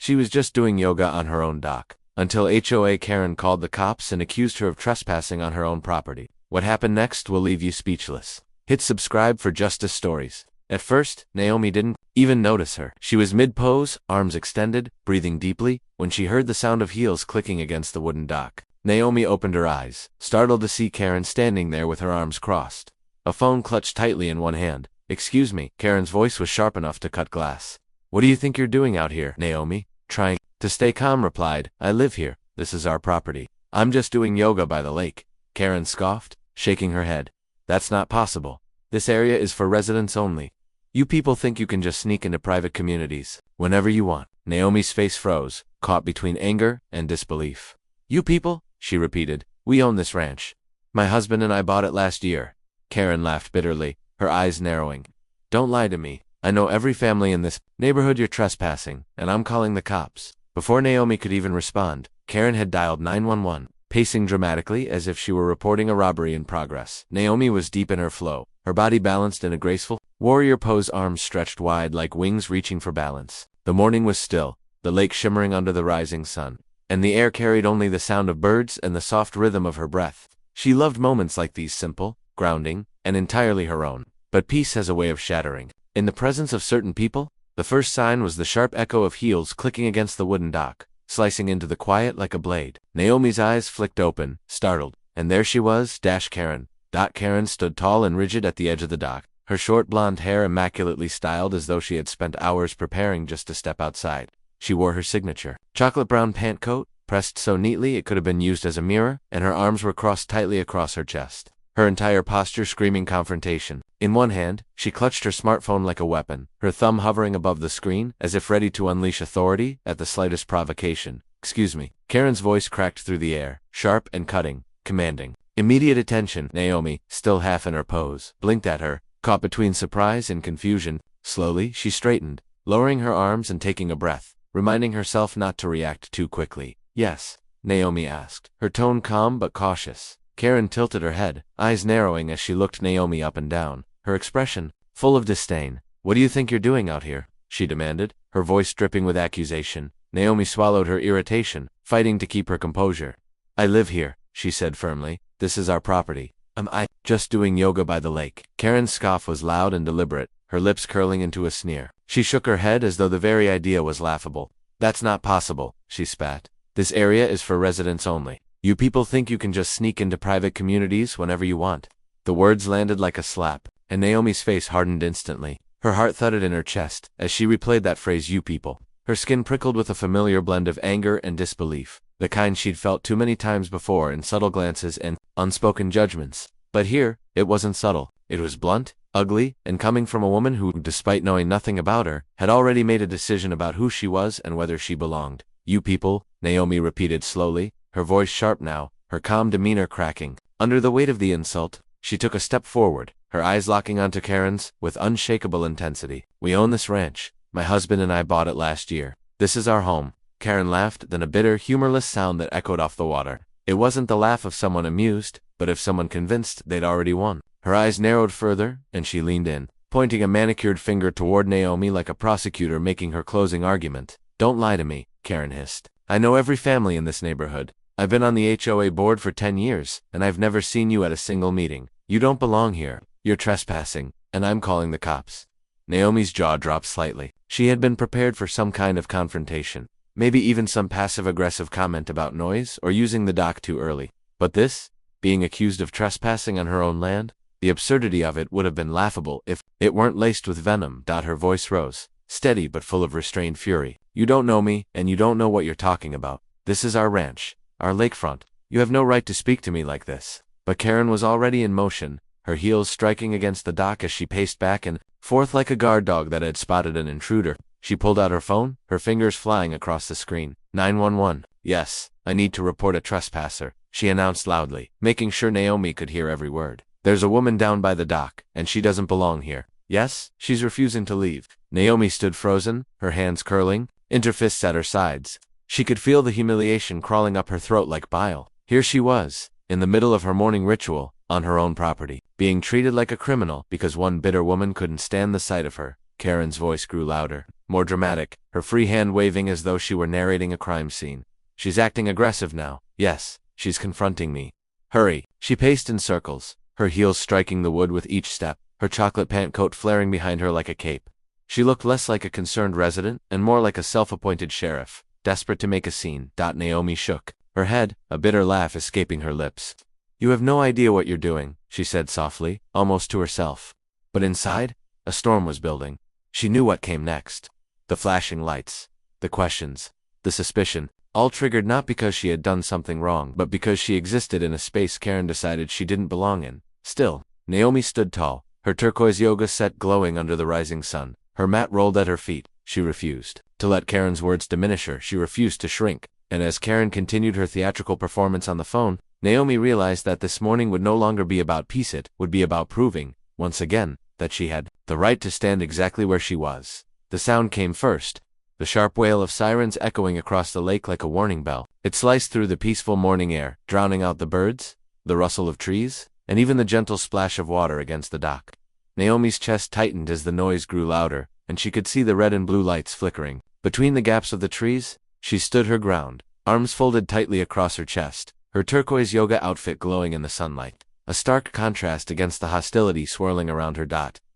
She was just doing yoga on her own dock. Until HOA Karen called the cops and accused her of trespassing on her own property. What happened next will leave you speechless. Hit subscribe for justice stories. At first, Naomi didn't even notice her. She was mid-pose, arms extended, breathing deeply, when she heard the sound of heels clicking against the wooden dock. Naomi opened her eyes, startled to see Karen standing there with her arms crossed. A phone clutched tightly in one hand. "Excuse me," Karen's voice was sharp enough to cut glass. "What do you think you're doing out here?" Naomi, trying to stay calm, replied. "I live here. This is our property." "I'm just doing yoga by the lake," Karen scoffed, shaking her head. "That's not possible. This area is for residents only. You people think you can just sneak into private communities whenever you want." Naomi's face froze, caught between anger and disbelief. "You people?" she repeated. "We own this ranch. My husband and I bought it last year." Karen laughed bitterly, her eyes narrowing. "Don't lie to me. I know every family in this neighborhood. You're trespassing, and I'm calling the cops." Before Naomi could even respond, Karen had dialed 911, pacing dramatically as if she were reporting a robbery in progress. Naomi was deep in her flow, her body balanced in a graceful warrior pose, arms stretched wide like wings reaching for balance. The morning was still, the lake shimmering under the rising sun, and the air carried only the sound of birds and the soft rhythm of her breath. She loved moments like these, simple, grounding, and entirely her own. But peace has a way of shattering. In the presence of certain people, the first sign was the sharp echo of heels clicking against the wooden dock, slicing into the quiet like a blade. Naomi's eyes flicked open, startled, and there she was, Karen. Karen stood tall and rigid at the edge of the dock, her short blonde hair immaculately styled as though she had spent hours preparing just to step outside. She wore her signature chocolate brown pant coat, pressed so neatly it could have been used as a mirror, and her arms were crossed tightly across her chest, her entire posture screaming confrontation. In one hand, she clutched her smartphone like a weapon, her thumb hovering above the screen, as if ready to unleash authority at the slightest provocation. "Excuse me." Karen's voice cracked through the air, sharp and cutting, commanding. "Immediate attention." Naomi, still half in her pose, blinked at her, caught between surprise and confusion. Slowly, she straightened, lowering her arms and taking a breath, reminding herself not to react too quickly. "Yes?" Naomi asked, her tone calm but cautious. Karen tilted her head, eyes narrowing as she looked Naomi up and down, her expression full of disdain. "What do you think you're doing out here?" she demanded, her voice dripping with accusation. Naomi swallowed her irritation, fighting to keep her composure. "I live here," she said firmly. "This is our property. I just doing yoga by the lake." Karen's scoff was loud and deliberate, her lips curling into a sneer. She shook her head as though the very idea was laughable. "That's not possible," she spat. "This area is for residents only. You people think you can just sneak into private communities whenever you want." The words landed like a slap, and Naomi's face hardened instantly. Her heart thudded in her chest as she replayed that phrase, "you people." Her skin prickled with a familiar blend of anger and disbelief, the kind she'd felt too many times before in subtle glances and unspoken judgments. But here, it wasn't subtle. It was blunt, ugly, and coming from a woman who, despite knowing nothing about her, had already made a decision about who she was and whether she belonged. "You people," Naomi repeated slowly, her voice sharp now, her calm demeanor cracking. Under the weight of the insult, she took a step forward, her eyes locking onto Karen's with unshakable intensity. "We own this ranch. My husband and I bought it last year. This is our home." Karen laughed, then a bitter, humorless sound that echoed off the water. It wasn't the laugh of someone amused, but of someone convinced they'd already won. Her eyes narrowed further, and she leaned in, pointing a manicured finger toward Naomi like a prosecutor making her closing argument. "Don't lie to me," Karen hissed. "I know every family in this neighborhood. I've been on the HOA board for 10 years, and I've never seen you at a single meeting. You don't belong here. You're trespassing, and I'm calling the cops." Naomi's jaw dropped slightly. She had been prepared for some kind of confrontation, maybe even some passive-aggressive comment about noise or using the dock too early. But this, being accused of trespassing on her own land, the absurdity of it would have been laughable if it weren't laced with venom. Her voice rose, steady but full of restrained fury. "You don't know me, and you don't know what you're talking about. This is our ranch, our lakefront. You have no right to speak to me like this." But Karen was already in motion, her heels striking against the dock as she paced back and forth like a guard dog that had spotted an intruder. She pulled out her phone, her fingers flying across the screen. 911. "Yes, I need to report a trespasser," she announced loudly, making sure Naomi could hear every word. "There's a woman down by the dock, and she doesn't belong here." "Yes, she's refusing to leave." Naomi stood frozen, her hands curling, interfists at her sides. She could feel the humiliation crawling up her throat like bile. Here she was, in the middle of her morning ritual, on her own property, being treated like a criminal because one bitter woman couldn't stand the sight of her. Karen's voice grew louder, more dramatic, her free hand waving as though she were narrating a crime scene. She's acting aggressive now. Yes, she's confronting me. Hurry. She paced in circles, her heels striking the wood with each step, her chocolate pant coat flaring behind her like a cape. She looked less like a concerned resident and more like a self-appointed sheriff, desperate to make a scene. Naomi shook her head, a bitter laugh escaping her lips. You have no idea what you're doing, she said softly, almost to herself. But inside, a storm was building. She knew what came next. The flashing lights, the questions, the suspicion, all triggered not because she had done something wrong, but because she existed in a space Karen decided she didn't belong in. Still, Naomi stood tall, her turquoise yoga set glowing under the rising sun. Her mat rolled at her feet. She refused to let Karen's words diminish her. She refused to shrink. And as Karen continued her theatrical performance on the phone, Naomi realized that this morning would no longer be about peace. It would be about proving, once again, that she had the right to stand exactly where she was. The sound came first, the sharp wail of sirens echoing across the lake like a warning bell. It sliced through the peaceful morning air, drowning out the birds, the rustle of trees, and even the gentle splash of water against the dock. Naomi's chest tightened as the noise grew louder, and she could see the red and blue lights flickering. Between the gaps of the trees, she stood her ground, arms folded tightly across her chest, her turquoise yoga outfit glowing in the sunlight, a stark contrast against the hostility swirling around her.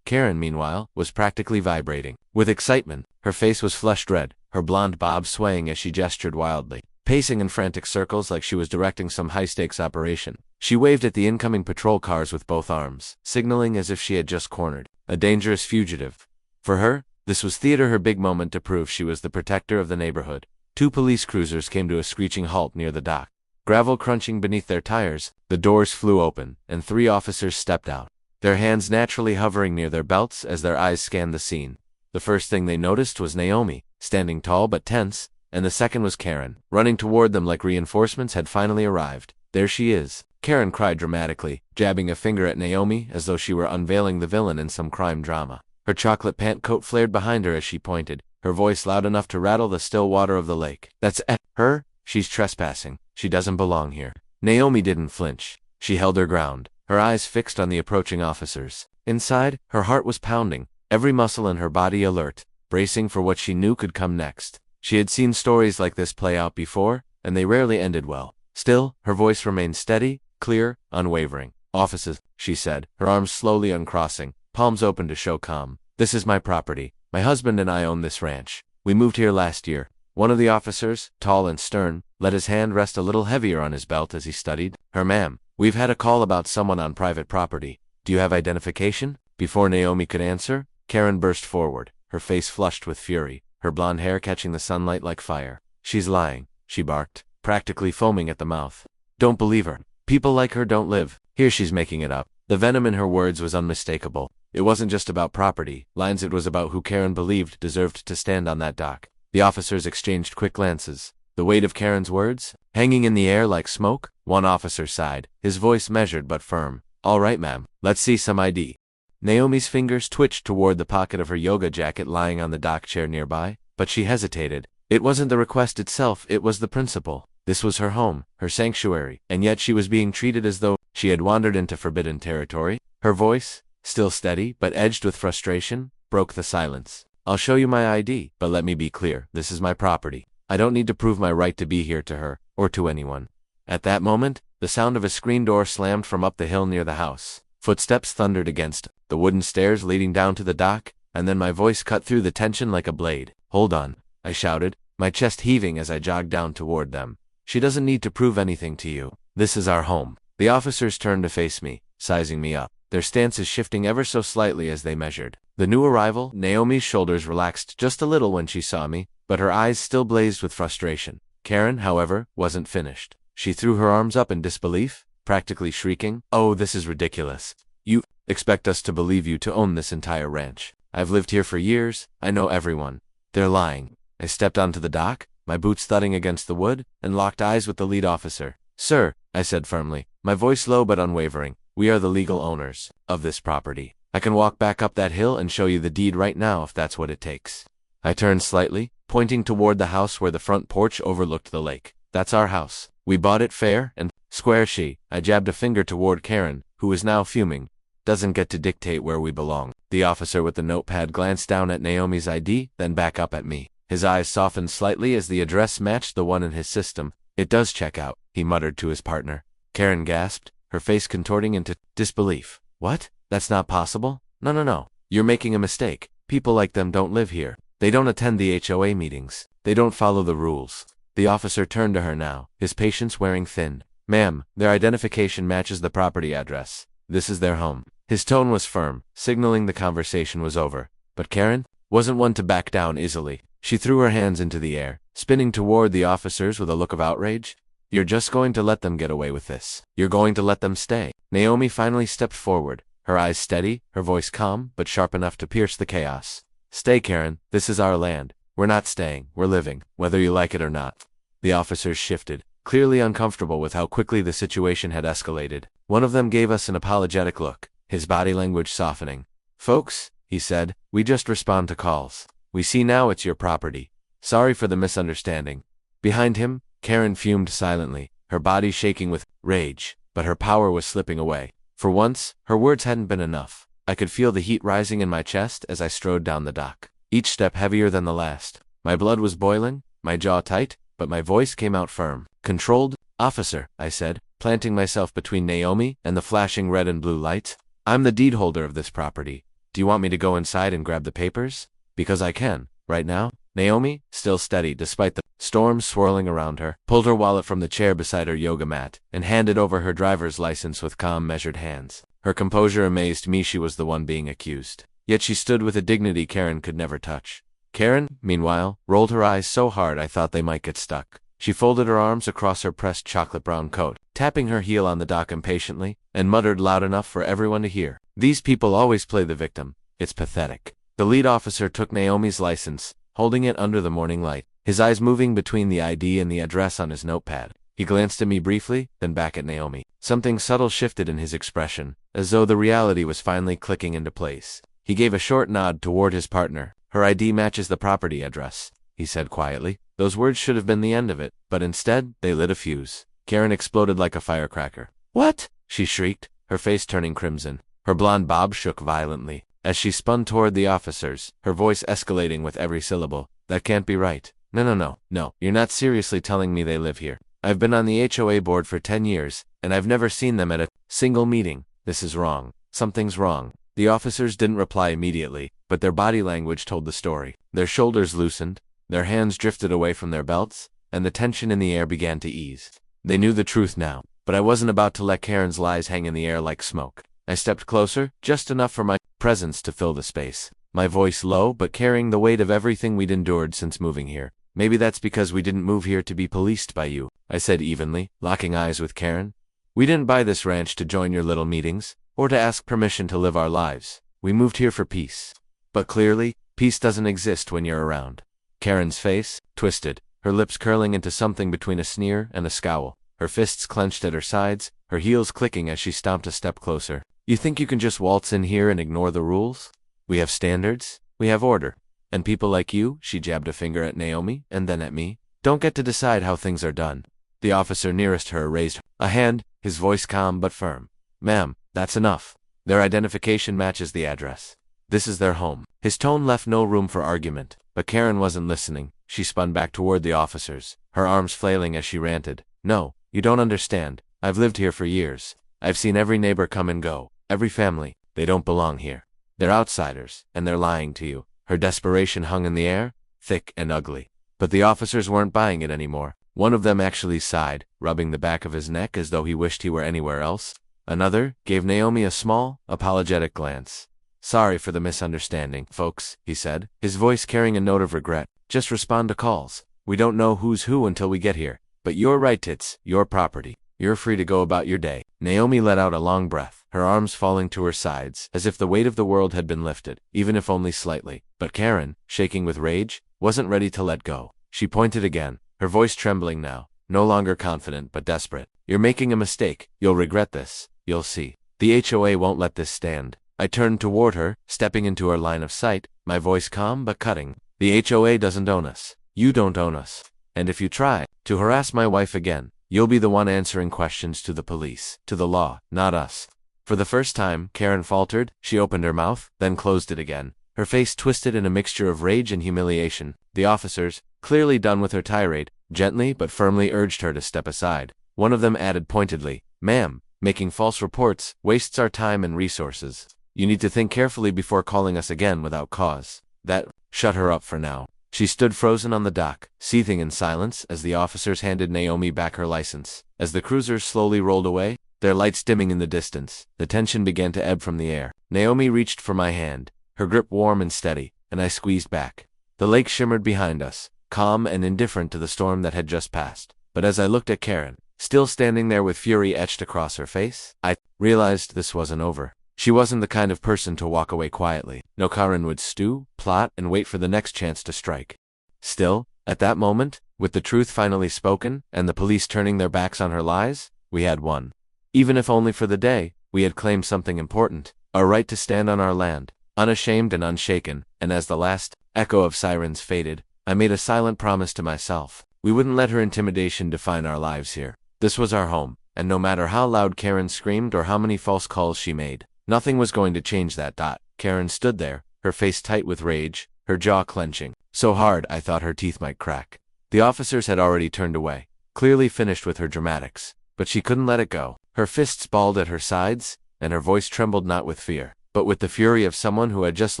Karen, meanwhile, was practically vibrating with excitement. Her face was flushed red, her blonde bob swaying as she gestured wildly, pacing in frantic circles like she was directing some high-stakes operation. She waved at the incoming patrol cars with both arms, signaling as if she had just cornered a dangerous fugitive. For her, this was theater, her big moment to prove she was the protector of the neighborhood. 2 police cruisers came to a screeching halt near the dock. Gravel crunching beneath their tires, the doors flew open, and 3 officers stepped out, their hands naturally hovering near their belts as their eyes scanned the scene. The first thing they noticed was Naomi, standing tall but tense, and the second was Karen, running toward them like reinforcements had finally arrived. There she is, Karen cried dramatically, jabbing a finger at Naomi as though she were unveiling the villain in some crime drama. Her chocolate pant coat flared behind her as she pointed, her voice loud enough to rattle the still water of the lake. That's her? She's trespassing. She doesn't belong here. Naomi didn't flinch. She held her ground, her eyes fixed on the approaching officers. Inside, her heart was pounding, every muscle in her body alert, bracing for what she knew could come next. She had seen stories like this play out before, and they rarely ended well. Still, her voice remained steady, clear, unwavering. Officers, she said, her arms slowly uncrossing, palms open to show calm. This is my property. My husband and I own this ranch. We moved here last year. One of the officers, tall and stern, let his hand rest a little heavier on his belt as he studied her. Ma'am, we've had a call about someone on private property. Do you have identification? Before Naomi could answer, Karen burst forward, her face flushed with fury, her blonde hair catching the sunlight like fire. She's lying, she barked, practically foaming at the mouth. Don't believe her. People like her don't live here. She's making it up. The venom in her words was unmistakable. It wasn't just about property lines, it was about who Karen believed deserved to stand on that dock. The officers exchanged quick glances, the weight of Karen's words hanging in the air like smoke. One officer sighed, his voice measured but firm. All right, ma'am, let's see some ID. Naomi's fingers twitched toward the pocket of her yoga jacket lying on the dock chair nearby, but she hesitated. It wasn't the request itself, it was the principle. This was her home, her sanctuary, and yet she was being treated as though she had wandered into forbidden territory. Her voice, still steady but edged with frustration, broke the silence. I'll show you my ID, but let me be clear, this is my property. I don't need to prove my right to be here to her, or to anyone. At that moment, the sound of a screen door slammed from up the hill near the house. Footsteps thundered against the wooden stairs leading down to the dock, and then my voice cut through the tension like a blade. Hold on, I shouted, my chest heaving as I jogged down toward them. She doesn't need to prove anything to you. This is our home. The officers turned to face me, sizing me up, their stances shifting ever so slightly as they measured. The new arrival, Naomi's shoulders relaxed just a little when she saw me, but her eyes still blazed with frustration. Karen, however, wasn't finished. She threw her arms up in disbelief, practically shrieking, "Oh, this is ridiculous. You expect us to believe you to own this entire ranch? I've lived here for years, I know everyone. They're lying." I stepped onto the dock, my boots thudding against the wood, and locked eyes with the lead officer. "Sir," I said firmly, my voice low but unwavering, "we are the legal owners of this property. I can walk back up that hill and show you the deed right now if that's what it takes." I turned slightly, pointing toward the house where the front porch overlooked the lake. "That's our house. We bought it fair and square." I jabbed a finger toward Karen, who was now fuming. doesn't get to dictate where we belong. The officer with the notepad glanced down at Naomi's ID, then back up at me. His eyes softened slightly as the address matched the one in his system. It does check out, he muttered to his partner. Karen gasped, her face contorting into disbelief. What? That's not possible? No. You're making a mistake. People like them don't live here. They don't attend the HOA meetings. They don't follow the rules. The officer turned to her now, his patience wearing thin. Ma'am, their identification matches the property address. This is their home. His tone was firm, signaling the conversation was over. But Karen wasn't one to back down easily. She threw her hands into the air, spinning toward the officers with a look of outrage. You're just going to let them get away with this. You're going to let them stay. Naomi finally stepped forward, her eyes steady, her voice calm, but sharp enough to pierce the chaos. Stay, Karen. This is our land. We're not staying. We're living, whether you like it or not. The officers shifted, clearly uncomfortable with how quickly the situation had escalated. One of them gave us an apologetic look, his body language softening. Folks, he said, we just respond to calls. We see now it's your property. Sorry for the misunderstanding. Behind him, Karen fumed silently, her body shaking with rage, but her power was slipping away. For once, her words hadn't been enough. I could feel the heat rising in my chest as I strode down the dock, each step heavier than the last. My blood was boiling, my jaw tight, but my voice came out firm. Controlled, officer, I said, planting myself between Naomi and the flashing red and blue lights. I'm the deed holder of this property. Do you want me to go inside and grab the papers? Because I can, right now. Naomi, still steady despite the storm swirling around her, pulled her wallet from the chair beside her yoga mat and handed over her driver's license with calm, measured hands. Her composure amazed me. She was the one being accused. Yet she stood with a dignity Karen could never touch. Karen, meanwhile, rolled her eyes so hard I thought they might get stuck. She folded her arms across her pressed chocolate-brown coat, tapping her heel on the dock impatiently, and muttered loud enough for everyone to hear. These people always play the victim. It's pathetic. The lead officer took Naomi's license, holding it under the morning light, his eyes moving between the ID and the address on his notepad. He glanced at me briefly, then back at Naomi. Something subtle shifted in his expression, as though the reality was finally clicking into place. He gave a short nod toward his partner. Her ID matches the property address, he said quietly. Those words should have been the end of it, but instead, they lit a fuse. Karen exploded like a firecracker. What? She shrieked, her face turning crimson. Her blonde bob shook violently as she spun toward the officers, her voice escalating with every syllable. That can't be right. No. You're not seriously telling me they live here. I've been on the HOA board for 10 years, and I've never seen them at a single meeting. This is wrong. Something's wrong. The officers didn't reply immediately, but their body language told the story. Their shoulders loosened, their hands drifted away from their belts, and the tension in the air began to ease. They knew the truth now, but I wasn't about to let Karen's lies hang in the air like smoke. I stepped closer, just enough for my presence to fill the space. My voice low, but carrying the weight of everything we'd endured since moving here. Maybe that's because we didn't move here to be policed by you, I said evenly, locking eyes with Karen. We didn't buy this ranch to join your little meetings, or to ask permission to live our lives. We moved here for peace. But clearly, peace doesn't exist when you're around. Karen's face twisted, her lips curling into something between a sneer and a scowl, her fists clenched at her sides, her heels clicking as she stomped a step closer. You think you can just waltz in here and ignore the rules? We have standards, we have order. And people like you, she jabbed a finger at Naomi, and then at me, don't get to decide how things are done. The officer nearest her raised a hand, his voice calm but firm. Ma'am, that's enough. Their identification matches the address. This is their home. His tone left no room for argument, but Karen wasn't listening. She spun back toward the officers, her arms flailing as she ranted. No, you don't understand. I've lived here for years. I've seen every neighbor come and go, every family. They don't belong here. They're outsiders, and they're lying to you. Her desperation hung in the air, thick and ugly. But the officers weren't buying it anymore. One of them actually sighed, rubbing the back of his neck as though he wished he were anywhere else. Another gave Naomi a small, apologetic glance. Sorry for the misunderstanding, folks, he said, his voice carrying a note of regret. Just respond to calls. We don't know who's who until we get here. But you're right, it's your property. You're free to go about your day. Naomi let out a long breath, her arms falling to her sides, as if the weight of the world had been lifted, even if only slightly. But Karen, shaking with rage, wasn't ready to let go. She pointed again, her voice trembling now, no longer confident but desperate. You're making a mistake. You'll regret this. You'll see. The HOA won't let this stand. I turned toward her, stepping into her line of sight, my voice calm but cutting. The HOA doesn't own us. You don't own us. And if you try to harass my wife again, you'll be the one answering questions to the police, to the law, not us. For the first time, Karen faltered. She opened her mouth, then closed it again. Her face twisted in a mixture of rage and humiliation. The officers, clearly done with her tirade, gently but firmly urged her to step aside. One of them added pointedly, "Ma'am, making false reports wastes our time and resources. You need to think carefully before calling us again without cause." That shut her up for now. She stood frozen on the dock, seething in silence as the officers handed Naomi back her license. As the cruisers slowly rolled away, their lights dimming in the distance, the tension began to ebb from the air. Naomi reached for my hand, her grip warm and steady, and I squeezed back. The lake shimmered behind us, calm and indifferent to the storm that had just passed. But as I looked at Karen, still standing there with fury etched across her face, I realized this wasn't over. She wasn't the kind of person to walk away quietly. No, Karen would stew, plot, and wait for the next chance to strike. Still, at that moment, with the truth finally spoken, and the police turning their backs on her lies, we had won. Even if only for the day, we had claimed something important, our right to stand on our land, unashamed and unshaken, and as the last echo of sirens faded, I made a silent promise to myself. We wouldn't let her intimidation define our lives here. This was our home, and no matter how loud Karen screamed or how many false calls she made, nothing was going to change that. Karen stood there, her face tight with rage, her jaw clenching, so hard I thought her teeth might crack. The officers had already turned away, clearly finished with her dramatics, but she couldn't let it go. Her fists balled at her sides, and her voice trembled not with fear, but with the fury of someone who had just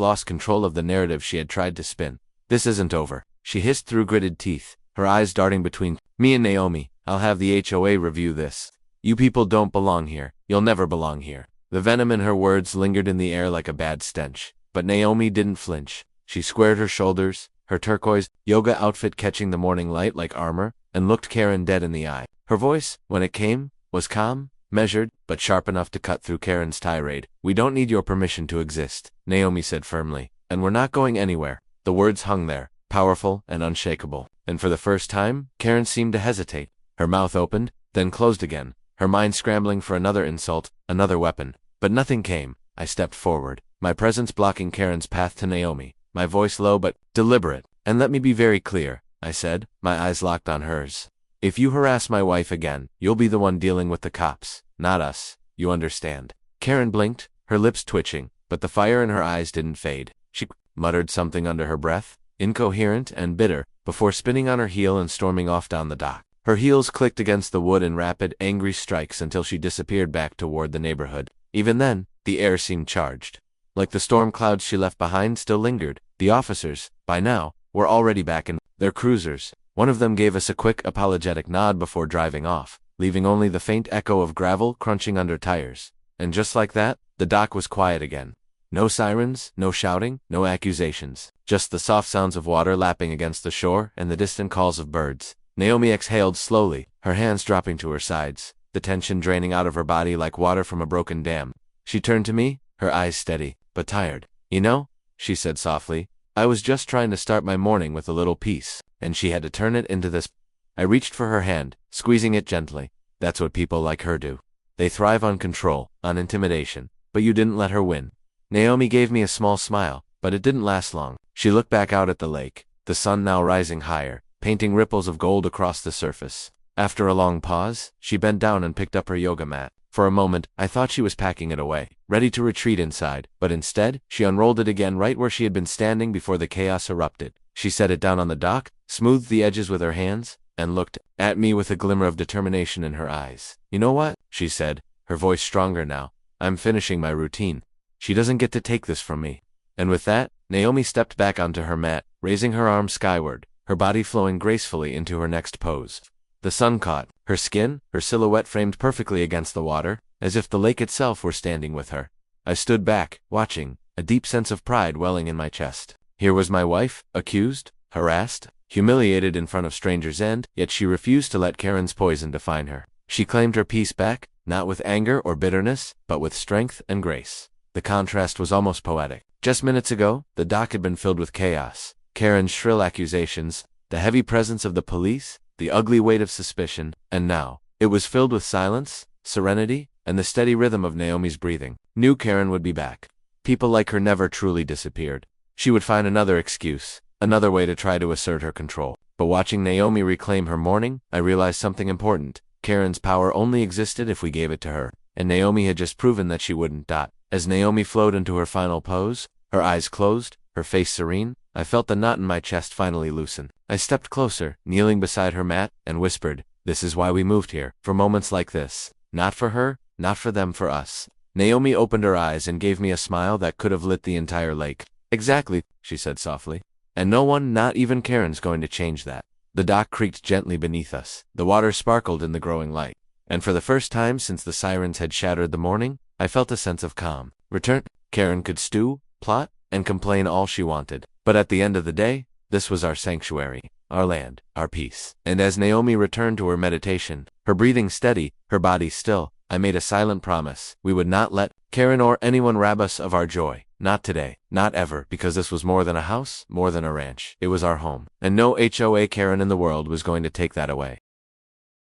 lost control of the narrative she had tried to spin. "This isn't over," she hissed through gritted teeth, her eyes darting between me and Naomi. "I'll have the HOA review this. You people don't belong here. You'll never belong here." The venom in her words lingered in the air like a bad stench, but Naomi didn't flinch. She squared her shoulders, her turquoise yoga outfit catching the morning light like armor, and looked Karen dead in the eye. Her voice, when it came, was calm, measured, but sharp enough to cut through Karen's tirade. "We don't need your permission to exist," Naomi said firmly, "and we're not going anywhere." The words hung there, powerful and unshakable, and for the first time, Karen seemed to hesitate. Her mouth opened, then closed again, her mind scrambling for another insult, another weapon. But nothing came. I stepped forward, my presence blocking Karen's path to Naomi, my voice low but deliberate. "And let me be very clear," I said, my eyes locked on hers. "If you harass my wife again, you'll be the one dealing with the cops, not us. You understand?" Karen blinked, her lips twitching, but the fire in her eyes didn't fade. She muttered something under her breath, incoherent and bitter, before spinning on her heel and storming off down the dock. Her heels clicked against the wood in rapid, angry strikes until she disappeared back toward the neighborhood. Even then, the air seemed charged. Like the storm clouds she left behind still lingered. The officers, by now, were already back in their cruisers. One of them gave us a quick, apologetic nod before driving off, leaving only the faint echo of gravel crunching under tires. And just like that, the dock was quiet again. No sirens, no shouting, no accusations. Just the soft sounds of water lapping against the shore and the distant calls of birds. Naomi exhaled slowly, her hands dropping to her sides, the tension draining out of her body like water from a broken dam. She turned to me, her eyes steady, but tired. "You know," she said softly, "I was just trying to start my morning with a little peace, and she had to turn it into this." I reached for her hand, squeezing it gently. "That's what people like her do. They thrive on control, on intimidation, but you didn't let her win." Naomi gave me a small smile, but it didn't last long. She looked back out at the lake, the sun now rising higher, painting ripples of gold across the surface. After a long pause, she bent down and picked up her yoga mat. For a moment, I thought she was packing it away, ready to retreat inside, but instead, she unrolled it again right where she had been standing before the chaos erupted. She set it down on the dock, smoothed the edges with her hands, and looked at me with a glimmer of determination in her eyes. "You know what?" she said, her voice stronger now. "I'm finishing my routine. She doesn't get to take this from me." And with that, Naomi stepped back onto her mat, raising her arms skyward, her body flowing gracefully into her next pose. The sun caught her skin, her silhouette framed perfectly against the water, as if the lake itself were standing with her. I stood back, watching, a deep sense of pride welling in my chest. Here was my wife, accused, harassed, humiliated in front of strangers, and yet she refused to let Karen's poison define her. She claimed her peace back, not with anger or bitterness, but with strength and grace. The contrast was almost poetic. Just minutes ago, the dock had been filled with chaos. Karen's shrill accusations, the heavy presence of the police, the ugly weight of suspicion, and now, it was filled with silence, serenity, and the steady rhythm of Naomi's breathing. Knew Karen would be back. People like her never truly disappeared. She would find another excuse, another way to try to assert her control. But watching Naomi reclaim her morning, I realized something important. Karen's power only existed if we gave it to her. and Naomi had just proven that she wouldn't. As Naomi flowed into her final pose, her eyes closed, her face serene, I felt the knot in my chest finally loosen. I stepped closer, kneeling beside her mat, and whispered, "This is why we moved here, for moments like this. Not for her, not for them, for us." Naomi opened her eyes and gave me a smile that could have lit the entire lake. "Exactly," she said softly. "And no one, not even Karen's, going to change that." The dock creaked gently beneath us. The water sparkled in the growing light. And for the first time since the sirens had shattered the morning, I felt a sense of calm. Return. Karen could stew, plot, and complain all she wanted. But at the end of the day, this was our sanctuary, our land, our peace. And as Naomi returned to her meditation, her breathing steady, her body still, I made a silent promise. We would not let Karen or anyone rob us of our joy. Not today, not ever, because this was more than a house, more than a ranch. It was our home. And no HOA Karen in the world was going to take that away.